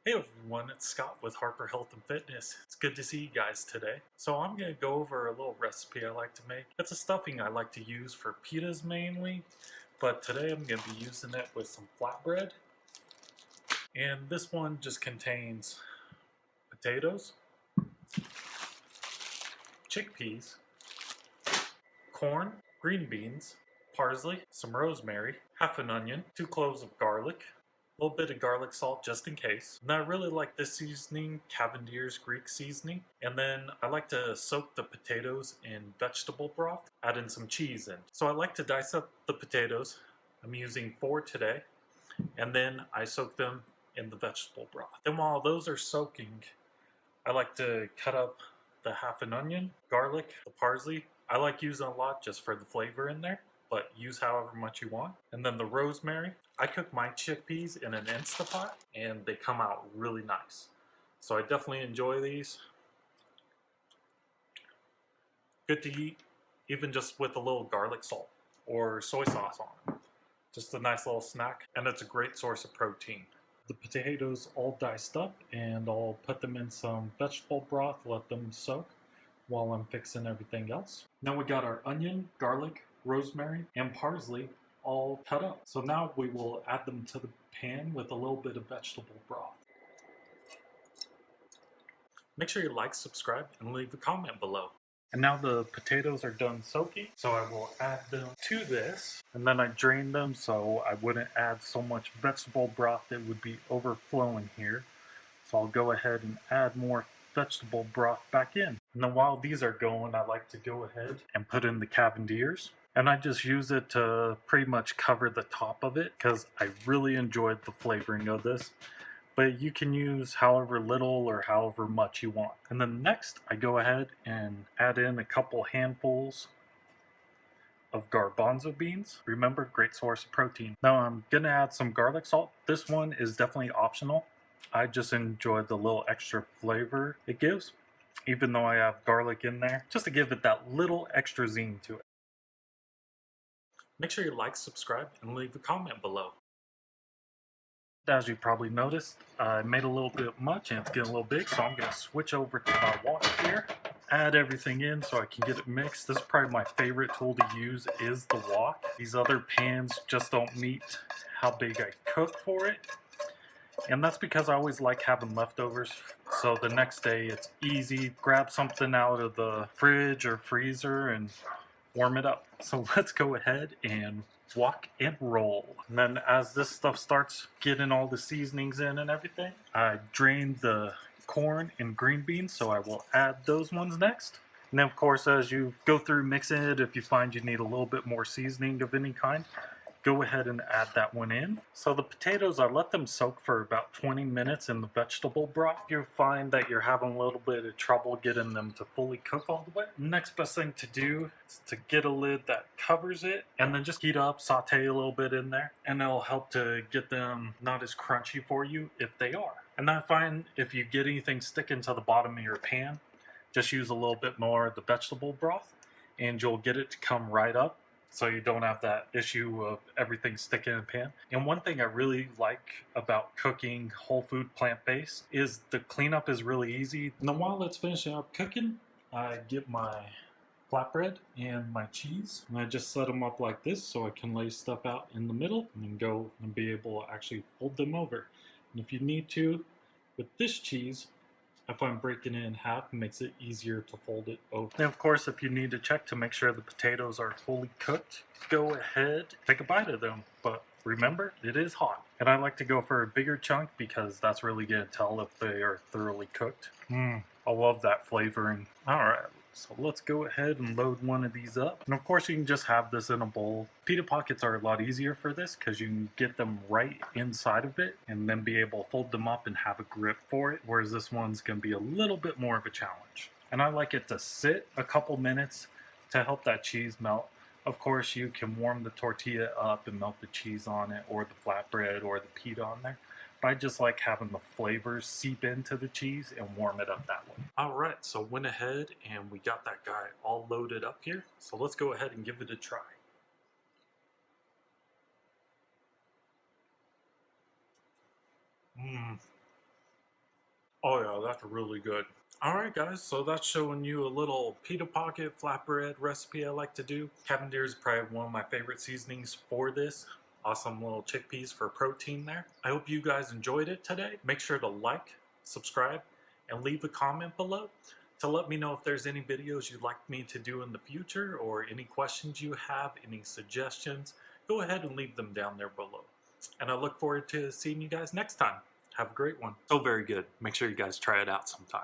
Hey everyone, it's Scott with Harper Health and Fitness. It's good to see you guys today. So I'm going to go over a little recipe I like to make. It's a stuffing I like to use for pitas mainly, but today I'm going to be using it with some flatbread. And this one just contains potatoes, chickpeas, corn, green beans, parsley, some rosemary, half an onion, 2 cloves of garlic, a little bit of garlic salt just in case. And I really like this seasoning, Cavender's Greek seasoning. And then I like to soak the potatoes in vegetable broth, add in some cheese in. So I like to dice up the potatoes. I'm using 4 today. And then I soak them in the vegetable broth. Then while those are soaking, I like to cut up the half an onion, garlic, the parsley. I like using a lot just for the flavor in there, but use however much you want. And then the rosemary. I cook my chickpeas in an Instapot and they come out really nice. So I definitely enjoy these. Good to eat, even just with a little garlic salt or soy sauce on it. Just a nice little snack, and it's a great source of protein. The potatoes all diced up, and I'll put them in some vegetable broth, let them soak while I'm fixing everything else. Now we got our onion, garlic, rosemary, and parsley all cut up. So now we will add them to the pan with a little bit of vegetable broth. Make sure you like, subscribe, and leave a comment below. And now the potatoes are done soaking, so I will add them to this, and then I drain them so I wouldn't add so much vegetable broth that would be overflowing here. So I'll go ahead and add more vegetable broth back in. And then while these are going, I like to go ahead and put in the Cavenders. And I just use it to pretty much cover the top of it because I really enjoyed the flavoring of this. But you can use however little or however much you want. And then next, I go ahead and add in a couple handfuls of garbanzo beans. Remember, great source of protein. Now I'm gonna add some garlic salt. This one is definitely optional. I just enjoy the little extra flavor it gives, even though I have garlic in there, just to give it that little extra zing to it. Make sure you like, subscribe, and leave a comment below. As you probably noticed, I made a little bit much and it's getting a little big, so I'm going to switch over to my wok here, add everything in so I can get it mixed. This is probably my favorite tool to use is the wok. These other pans just don't meet how big I cook for it, and that's because I always like having leftovers, so the next day it's easy. Grab something out of the fridge or freezer and warm it up. So let's go ahead and wok and roll. And then as this stuff starts getting all the seasonings in and everything, I drained the corn and green beans, so I will add those ones next. And then of course, as you go through mixing it, if you find you need a little bit more seasoning of any kind, go ahead and add that one in. So the potatoes, I let them soak for about 20 minutes in the vegetable broth. You find that you're having a little bit of trouble getting them to fully cook all the way. Next best thing to do is to get a lid that covers it and then just heat up, saute a little bit in there, and it'll help to get them not as crunchy for you if they are. And I find if you get anything sticking to the bottom of your pan, just use a little bit more of the vegetable broth and you'll get it to come right up, so you don't have that issue of everything sticking in the pan. And one thing I really like about cooking whole food plant-based is the cleanup is really easy. And then while it's finishing up cooking, I get my flatbread and my cheese, and I just set them up like this so I can lay stuff out in the middle and then go and be able to actually fold them over. And if you need to, with this cheese, I find breaking it in half makes it easier to fold it over. And of course, if you need to check to make sure the potatoes are fully cooked, go ahead, take a bite of them. But remember, it is hot. And I like to go for a bigger chunk because that's really going to tell if they are thoroughly cooked. I love that flavoring. All right. So let's go ahead and load one of these up. And of course you can just have this in a bowl. Pita pockets are a lot easier for this because you can get them right inside of it and then be able to fold them up and have a grip for it. Whereas this one's going to be a little bit more of a challenge. And I like it to sit a couple minutes to help that cheese melt. Of course you can warm the tortilla up and melt the cheese on it, or the flatbread or the pita on there. I just like having the flavors seep into the cheese and warm it up that way. Alright, so went ahead and we got that guy all loaded up here. So let's go ahead and give it a try. Oh yeah, that's really good. Alright guys, so that's showing you a little pita pocket flatbread recipe I like to do. Cavender is probably one of my favorite seasonings for this. Awesome little chickpeas for protein there. I hope you guys enjoyed it today. Make sure to like, subscribe, and leave a comment below to let me know if there's any videos you'd like me to do in the future or any questions you have, any suggestions. Go ahead and leave them down there below. And I look forward to seeing you guys next time. Have a great one. So very good. Make sure you guys try it out sometime.